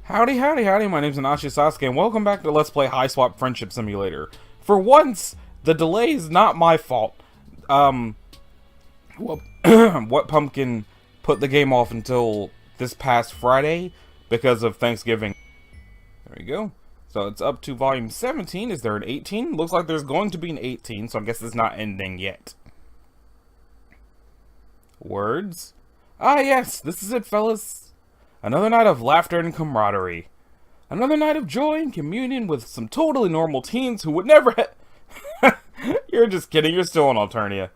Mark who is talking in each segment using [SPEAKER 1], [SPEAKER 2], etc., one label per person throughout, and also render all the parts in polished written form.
[SPEAKER 1] Howdy, howdy, howdy, my name's Anashi Sasuke, and welcome back to Let's Play Hiveswap Friendship Simulator. For once, the delay is not my fault. What Pumpkin put the game off until this past Friday because of Thanksgiving. There we go. So it's up to volume 17. Is there an 18? Looks like there's going to be an 18, so I guess it's not ending yet. Words? Ah yes, this is it, fellas. Another night of laughter and camaraderie. Another night of joy and communion with some totally normal teens who would never You're just kidding, you're still on Alternia.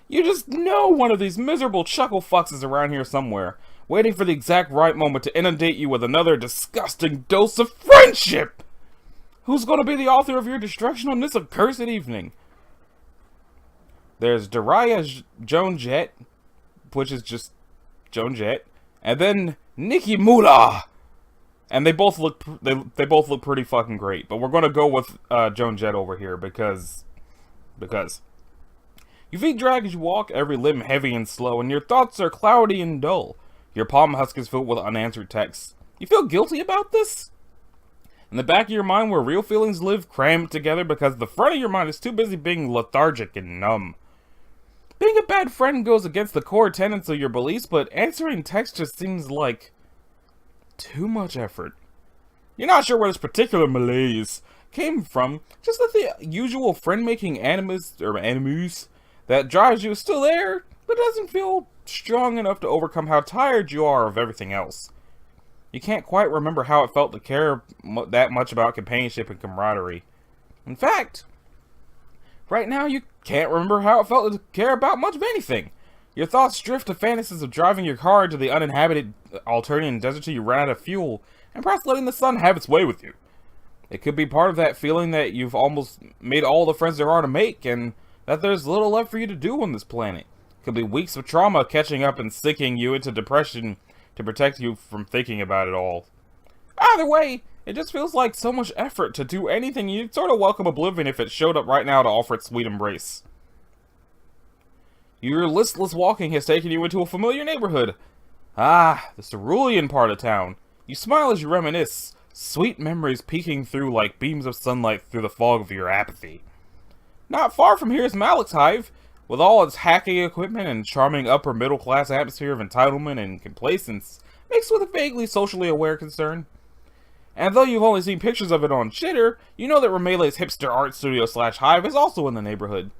[SPEAKER 1] You just know one of these miserable chuckle fucks is around here somewhere, waiting for the exact right moment to inundate you with another disgusting dose of friendship! Who's gonna be the author of your destruction on this accursed evening? There's Daraya Jonjet, which is just Jonjet, and then Nikki Mula, and they both look pretty fucking great. But we're gonna go with Jonjet over here because your feet drag as you walk, every limb heavy and slow, and your thoughts are cloudy and dull. Your palm husk is filled with unanswered texts. You feel guilty about this? In the back of your mind, where real feelings live, crammed together because the front of your mind is too busy being lethargic and numb. Being a bad friend goes against the core tenets of your beliefs, but answering text just seems like too much effort. You're not sure where this particular malaise came from, just that the usual friend-making animus that drives you is still there, but doesn't feel strong enough to overcome how tired you are of everything else. You can't quite remember how it felt to care that much about companionship and camaraderie. In fact, right now, you can't remember how it felt to care about much of anything. Your thoughts drift to fantasies of driving your car into the uninhabited Alternian desert till you run out of fuel, and perhaps letting the sun have its way with you. It could be part of that feeling that you've almost made all the friends there are to make, and that there's little left for you to do on this planet. It could be weeks of trauma catching up and sinking you into depression to protect you from thinking about it all. Either way, it just feels like so much effort to do anything. You'd sort of welcome oblivion if it showed up right now to offer its sweet embrace. Your listless walking has taken you into a familiar neighborhood. Ah, the cerulean part of town. You smile as you reminisce, sweet memories peeking through like beams of sunlight through the fog of your apathy. Not far from here is Malik's Hive, with all its hacking equipment and charming upper middle class atmosphere of entitlement and complacence, mixed with a vaguely socially aware concern. And though you've only seen pictures of it on Chitter, you know that Ramele's hipster art studio / hive is also in the neighborhood.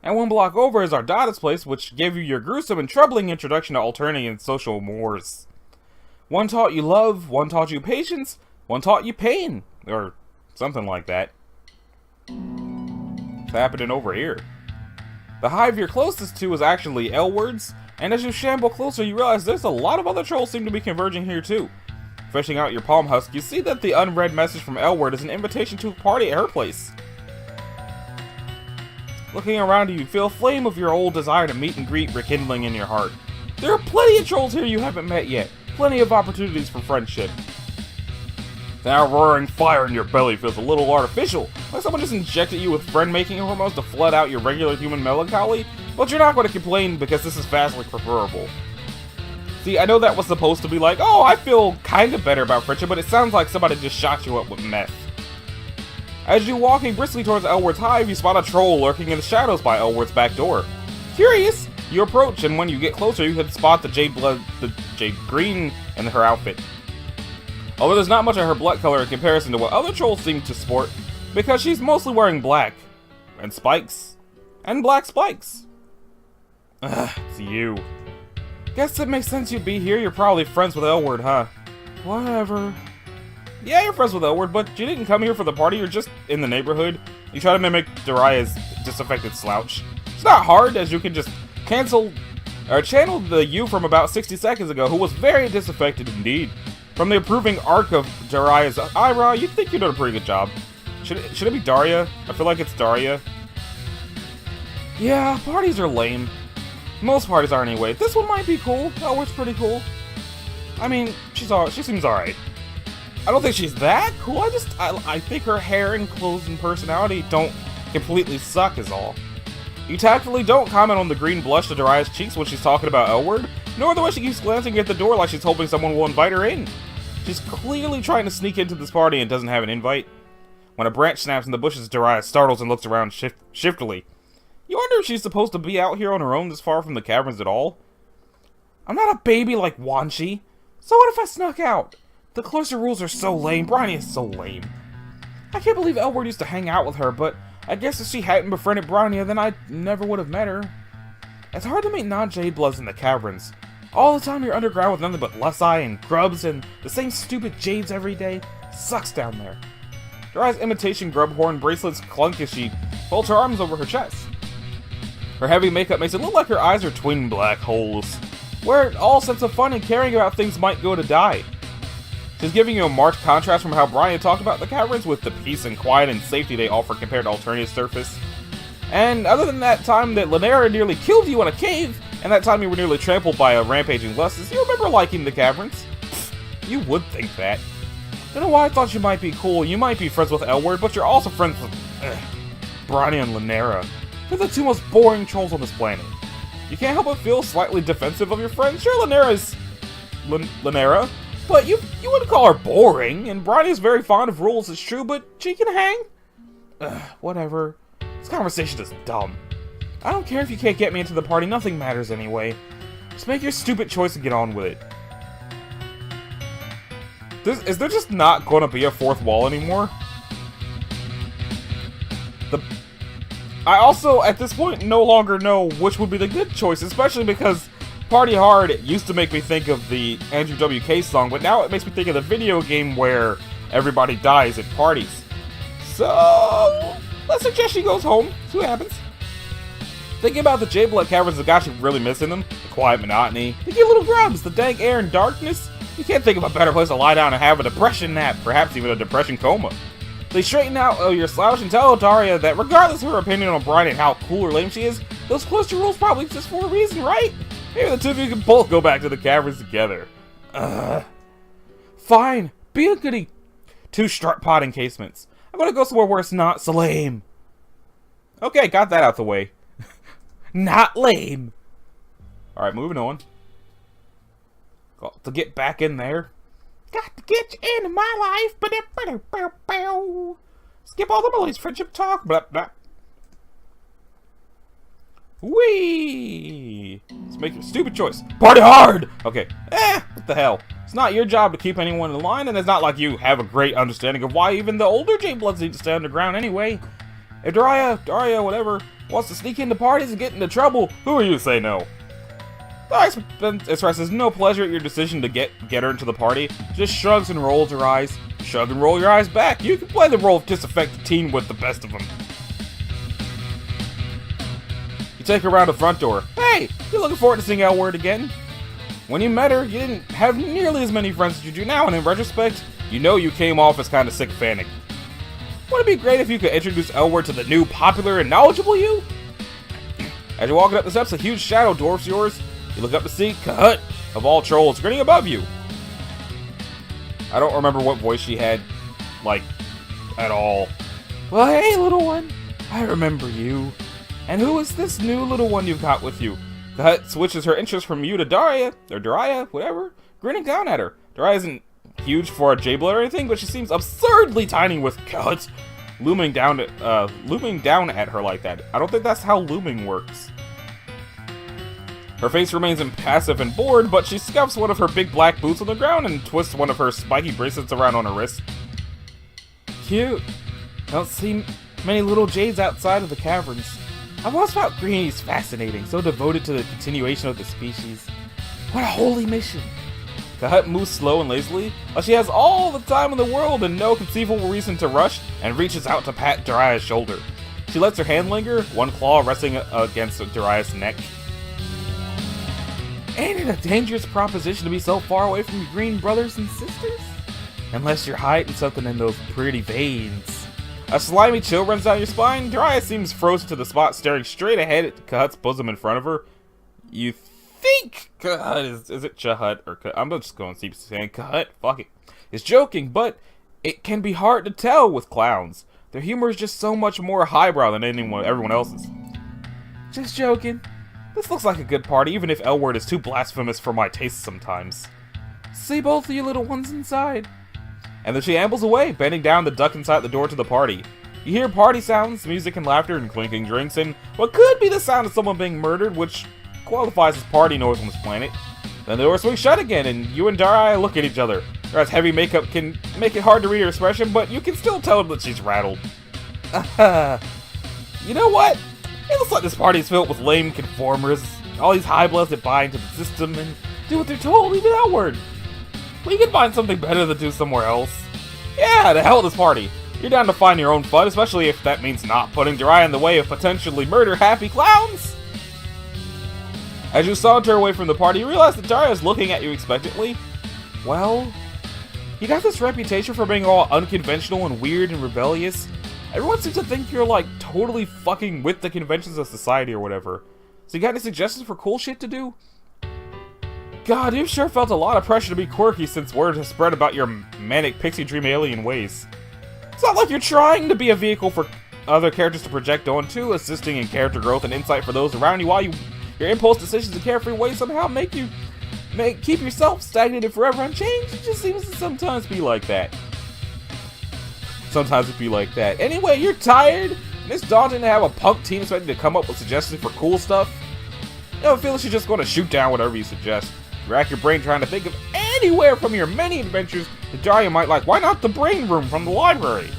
[SPEAKER 1] And one block over is Ardada's place, which gave you your gruesome and troubling introduction to Alternian social mores. One taught you love, one taught you patience, one taught you pain, or something like that. What's happening over here? The hive you're closest to is actually L-Words, and as you shamble closer you realize there's a lot of other trolls seem to be converging here too. Fishing out your palm husk, you see that the unread message from L-Word is an invitation to a party at her place. Looking around you, feel a flame of your old desire to meet and greet rekindling in your heart. There are plenty of trolls here you haven't met yet, plenty of opportunities for friendship. That roaring fire in your belly feels a little artificial, like someone just injected you with friend-making hormones to flood out your regular human melancholy, but you're not going to complain because this is vastly preferable. See, I know that was supposed to be like, oh, I feel kind of better about friendship, but it sounds like somebody just shot you up with meth. As you're walking briskly towards L-Word's hive, you spot a troll lurking in the shadows by L-Word's back door. Curious, you approach, and when you get closer, you can spot the jade green in her outfit. Although there's not much of her blood color in comparison to what other trolls seem to sport, because she's mostly wearing black. And spikes. And black spikes. Ugh, it's you. Guess it makes sense you'd be here. You're probably friends with L-Word, huh? Whatever. Yeah, you're friends with L-Word, but you didn't come here for the party. You're just in the neighborhood. You try to mimic Daraya's disaffected slouch. It's not hard, as you can just channel the you from about 60 seconds ago, who was very disaffected indeed. From the approving arc of Daraya's eyebrow, you'd think you did a pretty good job. Should it be Daria? I feel like it's Daria. Yeah, parties are lame. Most parties are anyway. This one might be cool. L-Word's pretty cool. I mean, she seems alright. I don't think she's that cool. I think her hair and clothes and personality don't completely suck is all. You tactfully don't comment on the green blush to Daraya's cheeks when she's talking about L-Word, nor the way she keeps glancing at the door like she's hoping someone will invite her in. She's clearly trying to sneak into this party and doesn't have an invite. When a branch snaps in the bushes, Daria startles and looks around shiftily. You wonder if she's supposed to be out here on her own this far from the caverns at all? I'm not a baby like Wanshi. So what if I snuck out? The cloister rules are so lame. Bryony is so lame. I can't believe Elward used to hang out with her, but I guess if she hadn't befriended Bryony, then I never would have met her. It's hard to meet non-Jade Bloods in the caverns. All the time you're underground with nothing but Lusai and grubs and the same stupid Jades every day. Sucks down there. Daria's imitation grub horn bracelets clunk as she folds her arms over her chest. Her heavy makeup makes it look like her eyes are twin black holes, where all sense of fun and caring about things might go to die. She's giving you a marked contrast from how Brian talked about the caverns with the peace and quiet and safety they offer compared to Alternia's surface. And other than that time that Lanera nearly killed you in a cave, and that time you were nearly trampled by a rampaging Lustus, you remember liking the caverns? Pfft, you would think that. Don't know why I thought you might be cool. You might be friends with Elward, but you're also friends with Bronny and Lanera. They're the two most boring trolls on this planet. You can't help but feel slightly defensive of your friend. Sure, Lanera's Lanera, but you wouldn't call her boring, and Bronny is very fond of rules, it's true, but she can hang. Whatever. This conversation is dumb. I don't care if you can't get me into the party, nothing matters anyway. Just make your stupid choice and get on with it. Is there just not going to be a fourth wall anymore? I also, at this point, no longer know which would be the good choice, especially because Party Hard used to make me think of the Andrew WK song, but now it makes me think of the video game where everybody dies at parties. So, let's suggest she goes home, see what happens. Thinking about the J-Blood caverns has got you really missing them. The quiet monotony, the cute little grubs, the dank air and darkness. You can't think of a better place to lie down and have a depression nap, perhaps even a depression coma. They straighten out your slouch and tell Daria that regardless of her opinion on Brian and how cool or lame she is, those cloister rules probably exist for a reason, right? Maybe the two of you can both go back to the caverns together. Fine, be a goody. 2 strut pot encasements. I'm gonna go somewhere where it's not so lame. Okay, got that out the way. Not lame. Alright, moving on. Got to get back in there. Got to get you into my life. Skip all the bullies, friendship talk. Blah, blah. Whee! Let's make a stupid choice. Party hard! Okay. What the hell? It's not your job to keep anyone in line, and it's not like you have a great understanding of why even the older J-Bloods need to stay underground anyway. If Daria, whatever, wants to sneak into parties and get into trouble, who are you to say no? Daria expresses no pleasure at your decision to get her into the party, just shrugs and rolls her eyes. Shrug and roll your eyes back. You can play the role of disaffected teen with the best of them. You take her around the front door. Hey, you looking forward to seeing Elward again? When you met her, you didn't have nearly as many friends as you do now, and in retrospect, you know you came off as kind of sycophantic. Wouldn't it be great if you could introduce Elward to the new, popular, and knowledgeable you? As you're walking up the steps, a huge shadow dwarfs yours. You look up to see Kahut, of all trolls, grinning above you. I don't remember what voice she had, like, at all. Well, hey, little one. I remember you. And who is this new little one you've got with you? Kahut switches her interest from you to Daria, or Daraya, whatever, grinning down at her. Daria isn't huge for a J-Blood or anything, but she seems absurdly tiny with Kahut looming down at her like that. I don't think that's how looming works. Her face remains impassive and bored, but she scuffs one of her big black boots on the ground and twists one of her spiky bracelets around on her wrist. Cute. Don't see many little jades outside of the caverns. I've always found greenies fascinating, so devoted to the continuation of the species. What a holy mission. Kahut moves slow and lazily, while she has all the time in the world and no conceivable reason to rush, and reaches out to pat Daria's shoulder. She lets her hand linger, one claw resting against Daria's neck. Ain't it a dangerous proposition to be so far away from your green brothers and sisters? Unless you're hiding something in those pretty veins. A slimy chill runs down your spine. Daria seems frozen to the spot, staring straight ahead at Kahut's bosom in front of her. You think Kahut is it Chahut or Kahut? I'm just going to keep saying Kahut. Fuck it. Is joking, but it can be hard to tell with clowns. Their humor is just so much more highbrow than everyone else's. Just joking. This looks like a good party, even if Elward is too blasphemous for my taste sometimes. See both of you little ones inside. And then she ambles away, bending down to duck inside the door to the party. You hear party sounds, music and laughter, and clinking drinks, and what could be the sound of someone being murdered, which qualifies as party noise on this planet. Then the door swings shut again, and you and Daria look at each other. Daria's heavy makeup can make it hard to read her expression, but you can still tell that she's rattled. You know what? It looks like this party is filled with lame conformers. All these high-bloods that buy into the system and do what they're told, even outward. We can find something better to do somewhere else. Yeah, to hell with this party. You're down to find your own fun, especially if that means not putting Daria in the way of potentially murder-happy clowns. As you saunter away from the party, you realize that Daria is looking at you expectantly. Well, you got this reputation for being all unconventional and weird and rebellious. Everyone seems to think you're like totally fucking with the conventions of society or whatever. So you got any suggestions for cool shit to do? God, you've sure felt a lot of pressure to be quirky since word has spread about your manic pixie dream alien ways. It's not like you're trying to be a vehicle for other characters to project onto, assisting in character growth and insight for those around you, while your impulse decisions and carefree ways somehow keep yourself stagnated forever unchanged. It just seems to sometimes be like that. Anyway, you're tired, and it's daunting to have a punk team expecting to come up with suggestions for cool stuff. You have a feeling she's just going to shoot down whatever you suggest. You rack your brain trying to think of anywhere from your many adventures that Daria might like. Why not the brain room from the library?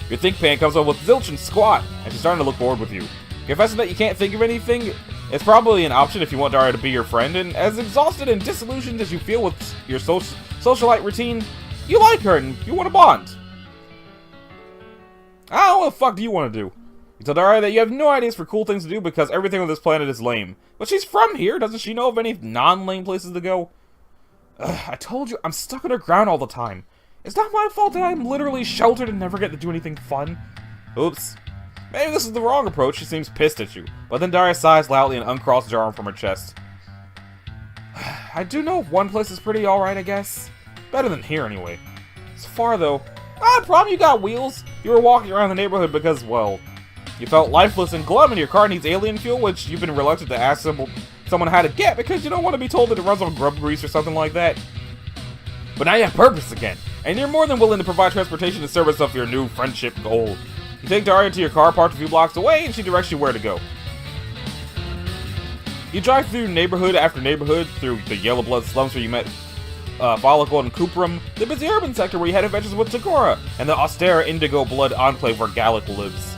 [SPEAKER 1] Your think pan comes up with zilch and squat, and she's starting to look bored with you. Confessing that you can't think of anything is probably an option if you want Daria to be your friend, and as exhausted and disillusioned as you feel with your socialite routine, you like her and you want to bond. What the fuck do you want to do? You tell Daria that you have no ideas for cool things to do because everything on this planet is lame. But she's from here, doesn't she know of any non-lame places to go? I told you, I'm stuck underground all the time. It's not my fault that I'm literally sheltered and never get to do anything fun. Oops. Maybe this is the wrong approach. She seems pissed at you. But then Daria sighs loudly and uncrosses her arm from her chest. I do know one place is pretty alright, I guess. Better than here, anyway. It's far, though. Problem you got wheels. You were walking around the neighborhood because, well, you felt lifeless and glum and your car needs alien fuel, which you've been reluctant to ask someone how to get because you don't want to be told that it runs on grub grease or something like that. But now you have purpose again, and you're more than willing to provide transportation in service of your new friendship goal. You take Daria to your car parked a few blocks away, and she directs you where to go. You drive through neighborhood after neighborhood, through the yellow blood slums where you met Follicle and Cuprum, the busy urban sector where you had adventures with Tagora, and the austere indigo blood enclave where Gallic lives.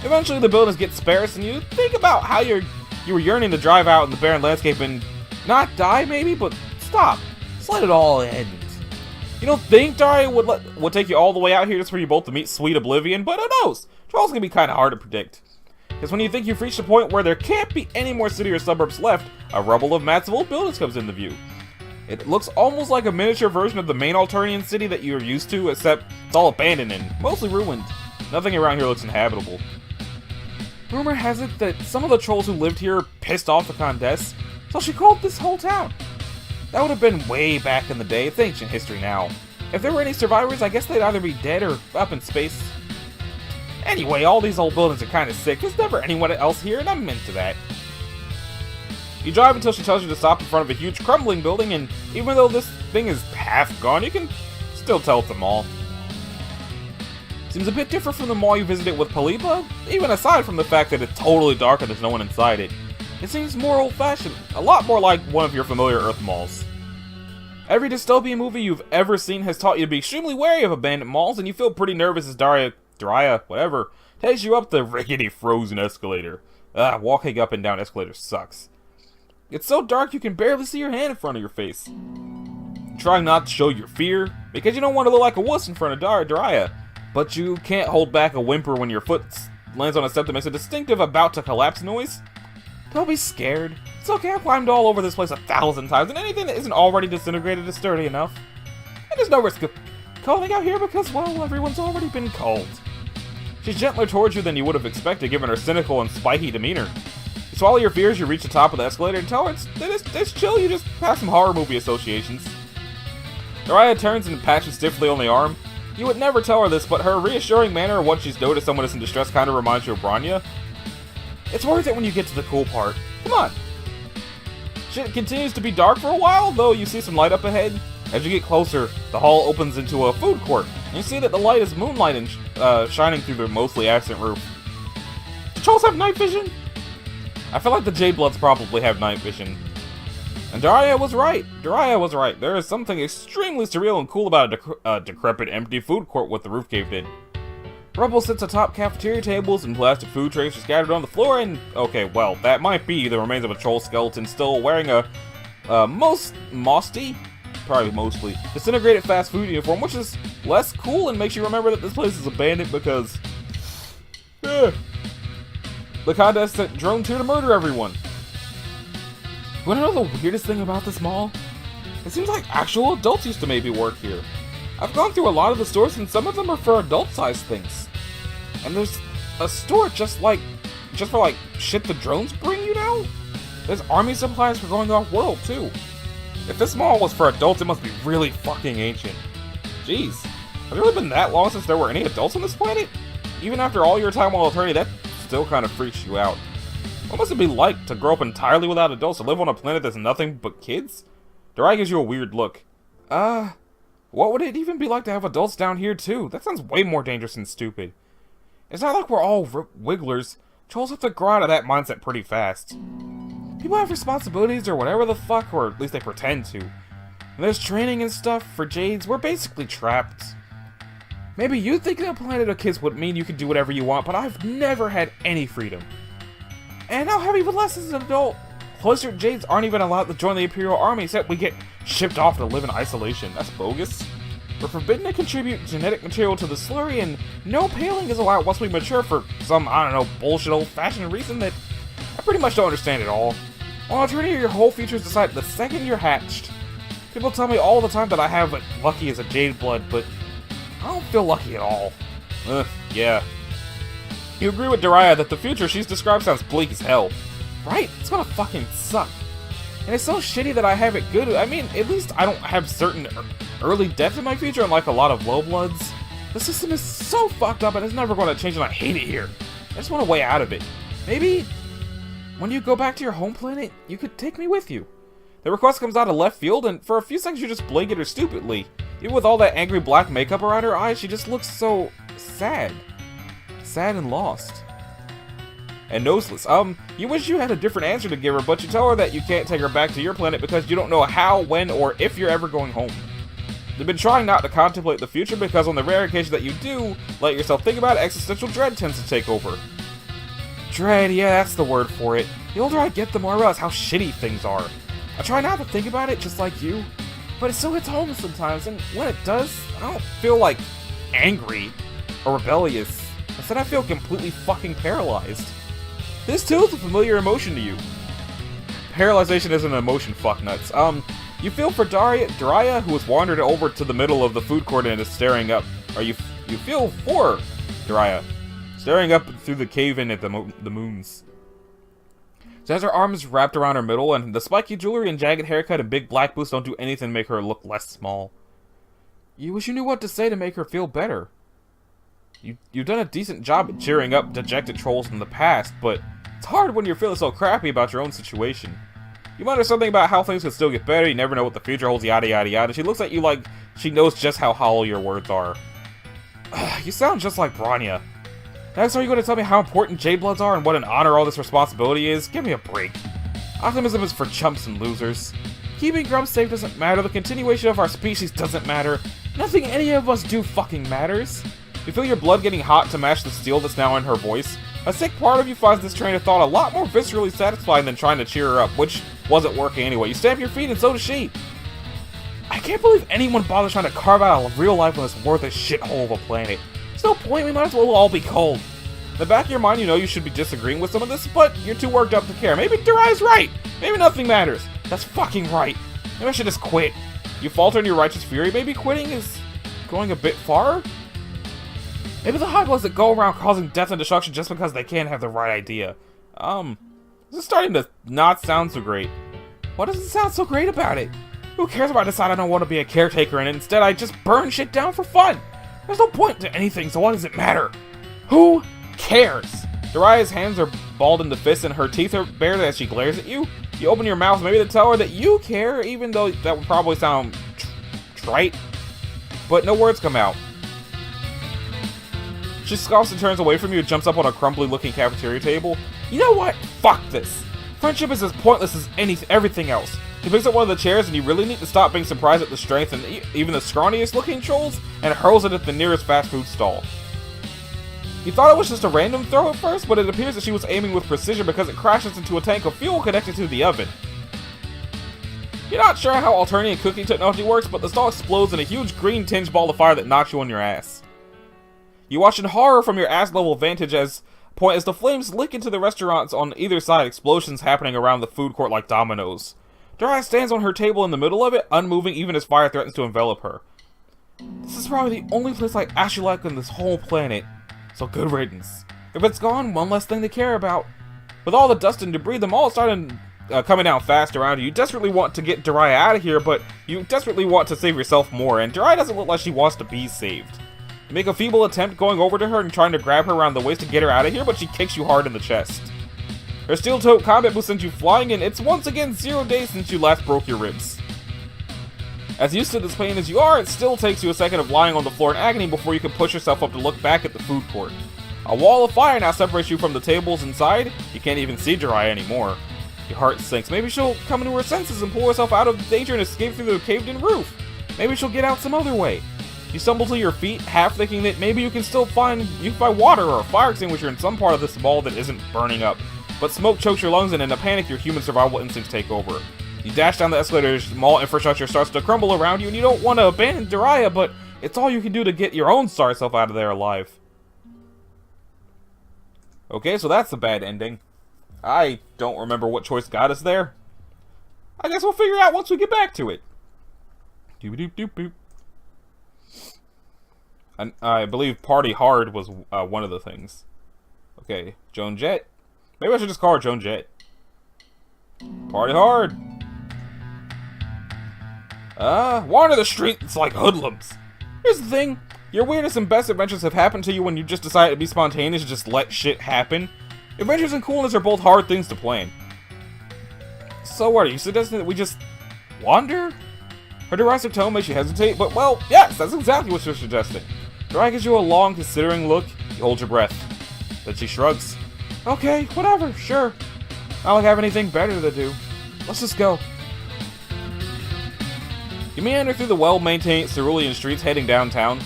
[SPEAKER 1] Eventually the buildings get sparse, and you think about how you were yearning to drive out in the barren landscape and not die maybe, but stop. Just let it all end. You don't think Daria would take you all the way out here just for you both to meet sweet oblivion, but who knows? Trolls can be kind of hard to predict. Because when you think you've reached a point where there can't be any more city or suburbs left, a rubble of massive old buildings comes into view. It looks almost like a miniature version of the main Alturian city that you're used to, except it's all abandoned and mostly ruined. Nothing around here looks inhabitable. Rumor has it that some of the trolls who lived here pissed off the Condesce, so she called this whole town. That would have been way back in the day. It's ancient history now. If there were any survivors, I guess they'd either be dead or up in space. Anyway, all these old buildings are kind of sick. There's never anyone else here, and I'm into that. You drive until she tells you to stop in front of a huge crumbling building, and even though this thing is half gone, you can still tell it's a mall. Seems a bit different from the mall you visited with Palipa, even aside from the fact that it's totally dark and there's no one inside it. It seems more old-fashioned, a lot more like one of your familiar Earth malls. Every dystopian movie you've ever seen has taught you to be extremely wary of abandoned malls, and you feel pretty nervous as Daria, whatever, takes you up the rickety frozen escalator. Walking up and down escalators sucks. It's so dark you can barely see your hand in front of your face. Trying not to show your fear, because you don't want to look like a wuss in front of Daria, but you can't hold back a whimper when your foot lands on a step that makes a distinctive about-to-collapse noise. Don't be scared. It's okay, I've climbed all over this place 1,000 times, and anything that isn't already disintegrated is sturdy enough. And there's no risk of calling out here because, well, everyone's already been called. She's gentler towards you than you would have expected given her cynical and spiky demeanor. You swallow your fears, you reach the top of the escalator and tell her it's chill, you just have some horror movie associations. Daria turns and pats you stiffly on the arm. You would never tell her this, but her reassuring manner once she's noticed someone is in distress kind of reminds you of Branya. It's worth it when you get to the cool part. Come on. Shit continues to be dark for a while, though you see some light up ahead. As you get closer, the hall opens into a food court, and you see that the light is moonlight and shining through the mostly absent roof. Do trolls have night vision? I feel like the Jade Bloods probably have night vision. And Daria was right. Daria was right. There is something extremely surreal and cool about a decrepit, empty food court with the roof caved in. Rubble sits atop cafeteria tables and plastic food trays are scattered on the floor, and okay, well, that might be the remains of a troll skeleton still wearing a mostly disintegrated fast food uniform, which is less cool and makes you remember that this place is abandoned because the contest sent Drone 2 to murder everyone. You wanna know the weirdest thing about this mall? It seems like actual adults used to maybe work here. I've gone through a lot of the stores and some of them are for adult-sized things. And there's a store just for like shit the drones bring you now? There's army supplies for going off-world too. If this mall was for adults, it must be really fucking ancient. Jeez, has it really been that long since there were any adults on this planet? Even after all your time while attorney, that still kind of freaks you out. What must it be like to grow up entirely without adults, to live on a planet that's nothing but kids? Daria gives you a weird look. What would it even be like to have adults down here too? That sounds way more dangerous and stupid. It's not like we're all wigglers. Trolls have to grow out of that mindset pretty fast. People have responsibilities or whatever the fuck, or at least they pretend to. And there's training and stuff. For Jades, we're basically trapped. Maybe you think that a planet of kids would mean you can do whatever you want, but I've never had any freedom. And I'll have even less as an adult. Cloistered Jades aren't even allowed to join the Imperial Army, except we get shipped off to live in isolation. That's bogus. We're forbidden to contribute genetic material to the slurry, and no paling is allowed once we mature for some, I don't know, bullshit old-fashioned reason that I pretty much don't understand at all. On attorney, your whole future's decided the second you're hatched. People tell me all the time that I have it lucky as a Jade Blood, but I don't feel lucky at all. Yeah. You agree with Daria that the future she's described sounds bleak as hell. Right? It's gonna fucking suck. And it's so shitty that I have it good. I mean, at least I don't have certain early deaths in my future, unlike a lot of low bloods. The system is so fucked up and it's never gonna change and I hate it here. I just want a way out of it. Maybe when you go back to your home planet, you could take me with you. The request comes out of left field, and for a few seconds you just blink at her stupidly. Even with all that angry black makeup around her eyes, she just looks so sad. Sad and lost. And noseless. You wish you had a different answer to give her, but you tell her that you can't take her back to your planet because you don't know how, when, or if you're ever going home. You've been trying not to contemplate the future because on the rare occasion that you do let yourself think about it, existential dread tends to take over. Dread, yeah, that's the word for it. The older I get, the more I realize how shitty things are. I try not to think about it just like you, but it still hits home sometimes, and when it does, I don't feel like angry or rebellious. Instead, I feel completely fucking paralyzed. This too is a familiar emotion to you. Paralyzation isn't an emotion, fucknuts. You feel for Daria, who has wandered over to the middle of the food court and is staring up. Or you feel for Daria, staring up through the cave-in at the moons. She has her arms wrapped around her middle, and the spiky jewelry and jagged haircut and big black boots don't do anything to make her look less small. You wish you knew what to say to make her feel better. You've done a decent job at cheering up dejected trolls in the past, but it's hard when you're feeling so crappy about your own situation. You mutter something about how things could still get better, you never know what the future holds, yada yada yada. She looks at you like she knows just how hollow your words are. You sound just like Branya. Next, are you going to tell me how important J-Bloods are and what an honor all this responsibility is? Give me a break. Optimism is for chumps and losers. Keeping Grumps safe doesn't matter, the continuation of our species doesn't matter. Nothing any of us do fucking matters. You feel your blood getting hot to match the steel that's now in her voice. A sick part of you finds this train of thought a lot more viscerally satisfying than trying to cheer her up, which wasn't working anyway. You stamp your feet and so does she. I can't believe anyone bothers trying to carve out a real life on this worthless shithole of a planet. There's no point, we might as well all be cold. In the back of your mind, you know you should be disagreeing with some of this, but you're too worked up to care. Maybe Daria's right. Maybe nothing matters. That's fucking right. Maybe I should just quit. You falter in your righteous fury. Maybe quitting is going a bit far? Maybe the High Bloods that go around causing death and destruction just because they can't have the right idea. This is starting to not sound so great. What doesn't sound so great about it? Who cares if I decide I don't want to be a caretaker and instead I just burn shit down for fun? There's no point to anything, so what does it matter? Who cares? Daria's hands are balled into fists and her teeth are bared as she glares at you. You open your mouth maybe to tell her that you care, even though that would probably sound trite, but no words come out. She scoffs and turns away from you and jumps up on a crumbly-looking cafeteria table. You know what? Fuck this. Friendship is as pointless as everything else. He picks up one of the chairs, and you really need to stop being surprised at the strength and even the scrawniest-looking trolls, and hurls it at the nearest fast food stall. You thought it was just a random throw at first, but it appears that she was aiming with precision because it crashes into a tank of fuel connected to the oven. You're not sure how alternating cooking technology works, but the stall explodes in a huge green-tinged ball of fire that knocks you on your ass. You watch in horror from your ass-level vantage as the flames lick into the restaurants on either side, explosions happening around the food court like dominoes. Daria stands on her table in the middle of it, unmoving even as fire threatens to envelop her. This is probably the only place I actually like on this whole planet, so good riddance. If it's gone, one less thing to care about. With all the dust and debris, the mall started coming down fast around you. You desperately want to get Daria out of here, but you desperately want to save yourself more, and Daria doesn't look like she wants to be saved. You make a feeble attempt going over to her and trying to grab her around the waist to get her out of here, but she kicks you hard in the chest. Her steel-toed combat boots sends you flying, and it's once again 0 days since you last broke your ribs. As used to this pain as you are, it still takes you a second of lying on the floor in agony before you can push yourself up to look back at the food court. A wall of fire now separates you from the tables inside. You can't even see Daria anymore. Your heart sinks. Maybe she'll come into her senses and pull herself out of danger and escape through the caved-in roof. Maybe she'll get out some other way. You stumble to your feet, half thinking that maybe you can find water or a fire extinguisher in some part of this mall that isn't burning up. But smoke chokes your lungs, and in a panic, your human survival instincts take over. You dash down the escalators, mall infrastructure starts to crumble around you, and you don't want to abandon Daria, but it's all you can do to get your own sorry self out of there alive. Okay, so that's the bad ending. I don't remember what choice got us there. I guess we'll figure out once we get back to it. Doop-a-doop-doop-boop. I believe Party Hard was one of the things. Okay, Jonjet. Maybe I should just call her Jonjet. Party Hard! Wander the streets like hoodlums. Here's the thing. Your weirdest and best adventures have happened to you when you just decided to be spontaneous and just let shit happen. Adventures and coolness are both hard things to plan. So what, are you suggesting that we just wander? Her derisive tone makes you hesitate, but well, yes, that's exactly what you're suggesting. Daria gives you a long, considering look. You hold your breath. Then she shrugs. Okay, whatever, sure. Not like I have anything better to do. Let's just go. You meander through the well-maintained cerulean streets heading downtown.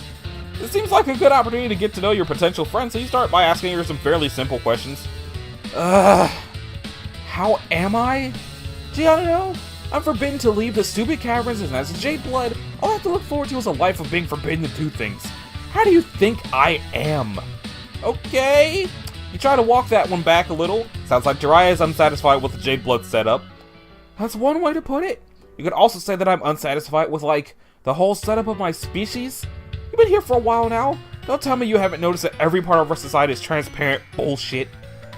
[SPEAKER 1] It seems like a good opportunity to get to know your potential friend, so you start by asking her some fairly simple questions. How am I? Gee, I don't know. I'm forbidden to leave the stupid caverns, and as a Jade Blood, all I have to look forward to is a life of being forbidden to do things. How do you think I am? Okay. You try to walk that one back a little. Sounds like Daria is unsatisfied with the Jade Blood setup. That's one way to put it. You could also say that I'm unsatisfied with, like, the whole setup of my species. You've been here for a while now. Don't tell me you haven't noticed that every part of our society is transparent bullshit.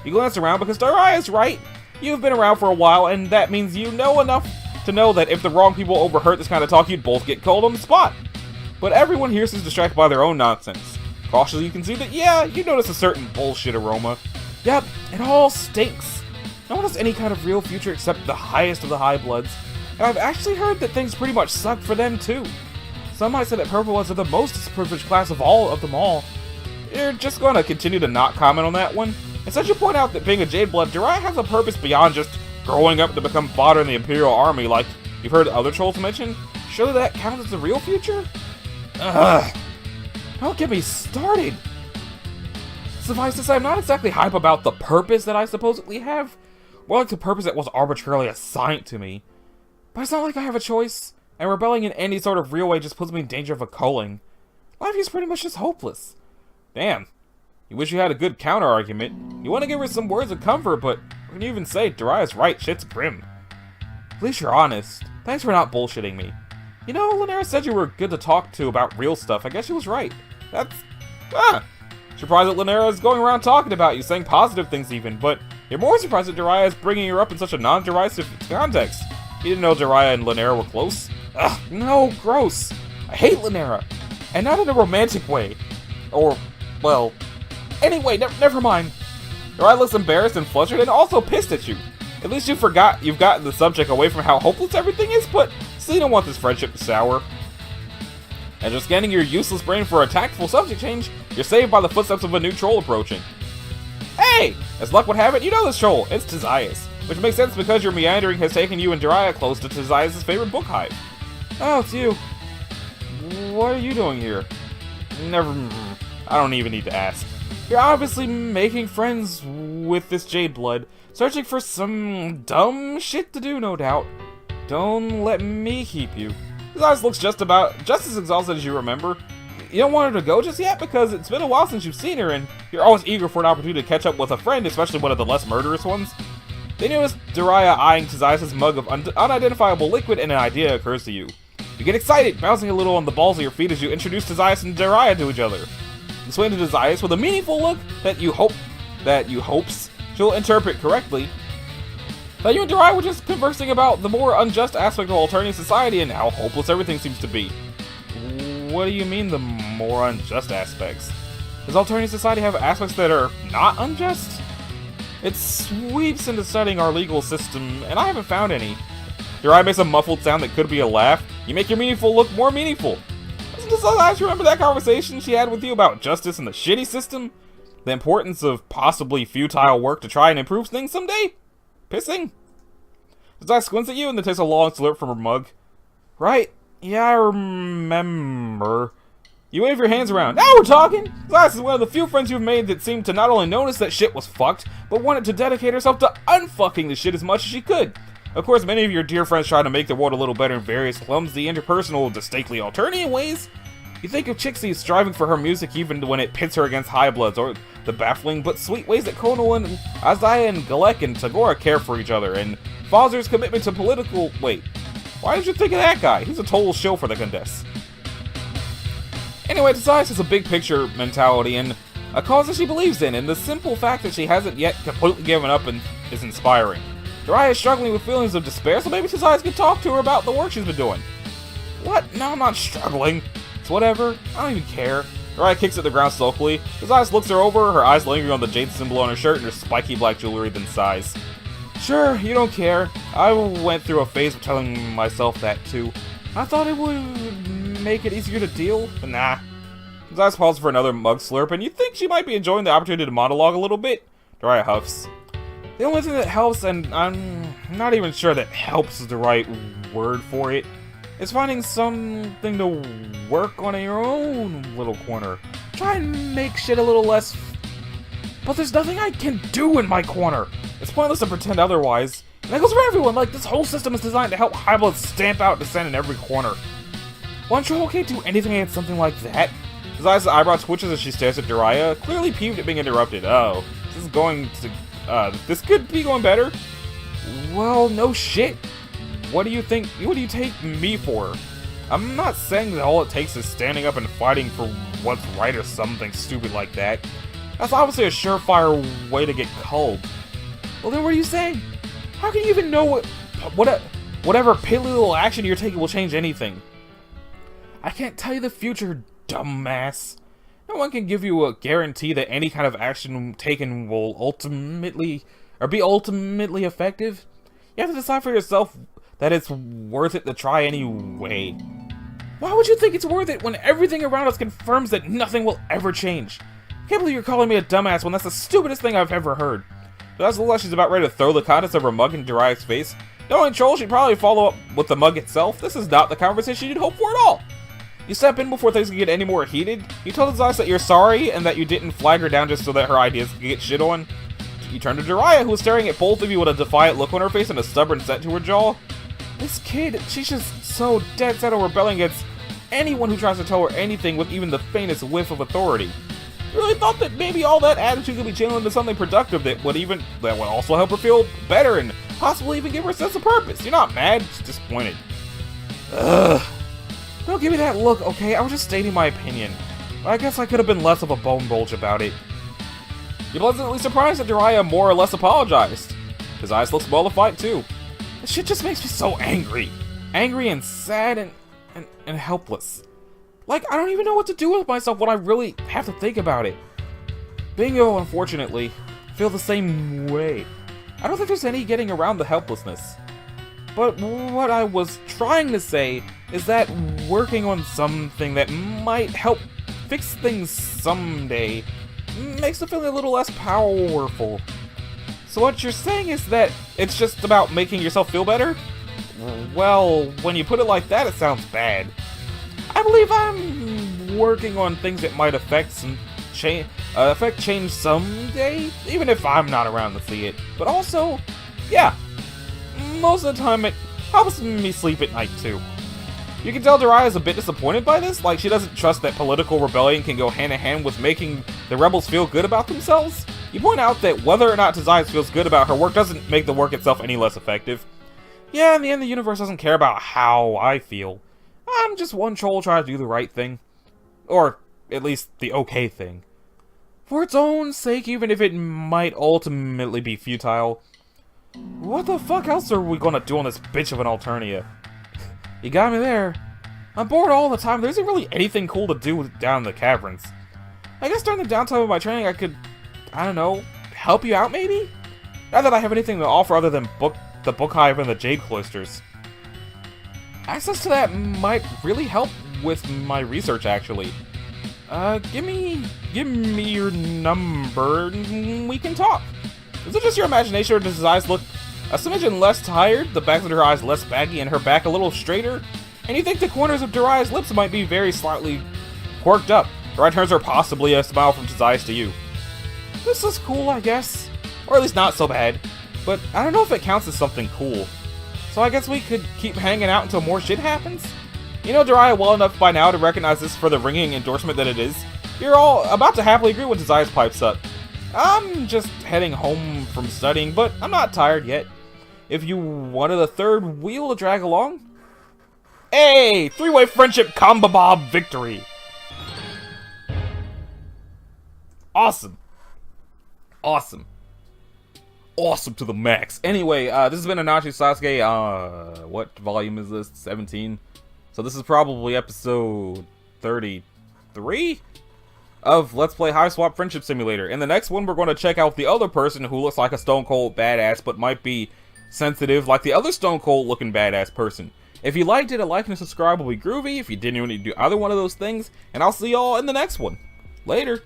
[SPEAKER 1] You glance around because Daria is right. You've been around for a while, and that means you know enough to know that if the wrong people overheard this kind of talk, you'd both get killed on the spot. But everyone here seems distracted by their own nonsense. Cautiously, you can see that, yeah, you notice a certain bullshit aroma. Yep, it all stinks. No one has any kind of real future except the highest of the high bloods. And I've actually heard that things pretty much suck for them, too. Some might say that purple bloods are the most disadvantaged class of them all. You're just going to continue to not comment on that one. Instead, you point out that being a Jade Blood, Daria has a purpose beyond just growing up to become fodder in the Imperial Army like you've heard other trolls mention. Surely that counts as the real future? Ugh. Don't get me started. Suffice to say, I'm not exactly hype about the purpose that I supposedly have. More like the purpose that was arbitrarily assigned to me. But it's not like I have a choice, and rebelling in any sort of real way just puts me in danger of a culling. Life is pretty much just hopeless. Damn. You wish you had a good counter-argument. You want to give her some words of comfort, but what can you even say? Daria's right, shit's grim. At least you're honest. Thanks for not bullshitting me. You know, Lanera said you were good to talk to about real stuff. I guess she was right. That's... Surprised that Lanera is going around talking about you, saying positive things even, but you're more surprised that Daria is bringing her up in such a non-derisive context. You didn't know Daria and Lanera were close? Ugh, no, gross. I hate Lanera. And not in a romantic way. Or, well... Anyway, never mind. Daria looks embarrassed and flustered and also pissed at you. At least you've gotten the subject away from how hopeless everything is, but still you don't want this friendship to sour. And just scanning your useless brain for a tactful subject change, you're saved by the footsteps of a new troll approaching. Hey! As luck would have it, you know this troll. It's Tzias. Which makes sense because your meandering has taken you and Daraya close to Tzias' favorite book hive. Oh, it's you. What are you doing here? I don't even need to ask. You're obviously making friends with this Jade Blood, searching for some dumb shit to do, no doubt. Don't let me keep you. His eyes looks just as exhausted as you remember. You don't want her to go just yet because it's been a while since you've seen her, and you're always eager for an opportunity to catch up with a friend, especially one of the less murderous ones. They notice Daraya eyeing Tzias' mug of unidentifiable liquid, and an idea occurs to you. You get excited, bouncing a little on the balls of your feet as you introduce Tzias and Daraya to each other. You swing to Tzias with a meaningful look that you hopes she'll interpret correctly. That you and Daraya were just conversing about the more unjust aspect of alternative society and how hopeless everything seems to be. What do you mean, the more unjust aspects? Does alternative society have aspects that are not unjust? It sweeps into studying our legal system, and I haven't found any. Daraya makes a muffled sound that could be a laugh. You make your meaningful look more meaningful. Doesn't Tzias remember that conversation she had with you about justice and the shitty system? The importance of possibly futile work to try and improve things someday? Pissing? Tzias squints at you and then takes a long slurp from her mug. Right? Yeah, I remember. You wave your hands around. Now we're talking! Tzias is one of the few friends you've made that seemed to not only notice that shit was fucked, but wanted to dedicate herself to unfucking the shit as much as she could. Of course, many of your dear friends try to make the world a little better in various clumsy, interpersonal, distinctly alternative ways. You think of Chixie striving for her music even when it pits her against Highbloods, or the baffling but sweet ways that Kono and Azaya and Galek and Tagora care for each other, and Fozer's commitment to political... Wait, why did you think of that guy? He's a total shill for the Condess. Anyway, Tzias has a big picture mentality and a cause that she believes in, and the simple fact that she hasn't yet completely given up is inspiring. Daraya is struggling with feelings of despair, so maybe Tzias can talk to her about the work she's been doing. What? No, I'm not struggling. It's whatever. I don't even care. Daraya kicks at the ground sulkily. Tzias looks her over, her eyes lingering on the jade symbol on her shirt and her spiky black jewelry, then sighs. Sure, you don't care. I went through a phase of telling myself that too. I thought it would make it easier to deal, but nah. Tzias pauses for another mug slurp, and you think she might be enjoying the opportunity to monologue a little bit. Daraya huffs. The only thing that helps, and I'm not even sure that helps is the right word for it, is finding something to work on in your own little corner. Try and make shit a little less... But there's nothing I can do in my corner. It's pointless to pretend otherwise. And that goes for everyone, like this whole system is designed to help Highblood stamp out dissent in every corner. One troll can't do anything against something like that. Tzias' eyebrow twitches as she stares at Daraya, clearly peeved at being interrupted. Oh, this could be going better. Well, no shit. What do you think? What do you take me for? I'm not saying that all it takes is standing up and fighting for what's right or something stupid like that. That's obviously a surefire way to get culled. Well, then what are you saying? How can you even know whatever piddly little action you're taking will change anything? I can't tell you the future, dumbass. No one can give you a guarantee that any kind of action taken will ultimately be ultimately effective. You have to decide for yourself that it's worth it to try anyway. Why would you think it's worth it when everything around us confirms that nothing will ever change? I can't believe you're calling me a dumbass when that's the stupidest thing I've ever heard. But as Lola, she's about ready to throw the contents of her mug in Daria's face. Knowing Troll, she'd probably follow up with the mug itself. This is not the conversation you'd hope for at all. You step in before things can get any more heated. You tell Tzias that you're sorry and that you didn't flag her down just so that her ideas could get shit on. You turn to Daraya, who is staring at both of you with a defiant look on her face and a stubborn set to her jaw. This kid, she's just so dead set on rebelling against anyone who tries to tell her anything with even the faintest whiff of authority. You really thought that maybe all that attitude could be channeled into something productive that would also help her feel better and possibly even give her a sense of purpose. You're not mad, just disappointed. Ugh. Don't give me that look, okay? I was just stating my opinion. But I guess I could have been less of a bone bulge about it. You're pleasantly surprised that Daraya more or less apologized. His eyes look mollified too. This shit just makes me so angry. Angry and sad and helpless. Like, I don't even know what to do with myself when I really have to think about it. Bingo, unfortunately, feel the same way. I don't think there's any getting around the helplessness. But what I was trying to say is that working on something that might help fix things someday makes it feel a little less powerful. So what you're saying is that it's just about making yourself feel better? Well, when you put it like that, it sounds bad. I believe I'm working on things that might affect change someday, even if I'm not around to see it. But also, yeah, most of the time it helps me sleep at night too. You can tell Daria is a bit disappointed by this, like she doesn't trust that political rebellion can go hand in hand with making the rebels feel good about themselves. You point out that whether or not Tazayas feels good about her work doesn't make the work itself any less effective. Yeah, in the end the universe doesn't care about how I feel. I'm just one troll trying to do the right thing. Or, at least, the okay thing. For its own sake, even if it might ultimately be futile. What the fuck else are we gonna do on this bitch of an Alternia? You got me there. I'm bored all the time. There isn't really anything cool to do down in the caverns. I guess during the downtime of my training I could, I don't know, help you out maybe? Not that I have anything to offer other than the book hive and the jade cloisters. Access to that might really help with my research, actually. Give me your number and we can talk. Is it just your imagination, or does his eyes look a smidgen less tired, the backs of her eyes less baggy, and her back a little straighter? And you think the corners of Daria's lips might be very slightly quirked up. Her eye turns are possibly a smile from Tazayas to you. This is cool, I guess. Or at least not so bad. But I don't know if it counts as something cool. So I guess we could keep hanging out until more shit happens? You know Daria well enough by now to recognize this for the ringing endorsement that it is. You're all about to happily agree when Tazayas pipes up. I'm just heading home from studying, but I'm not tired yet. If you wanted a third wheel to drag along? Hey! Three-way friendship combo bob victory! Awesome. Awesome. Awesome to the max. Anyway, this has been Anachi Sasuke. What volume is this? 17? So this is probably episode 33 of Let's Play Hiveswap Friendship Simulator. In the next one, we're going to check out the other person who looks like a stone cold badass, but might be sensitive like the other stone cold looking badass person. If you liked it, a like and a subscribe will be groovy. If you didn't want to do either one of those things, and I'll see y'all in the next one. Later.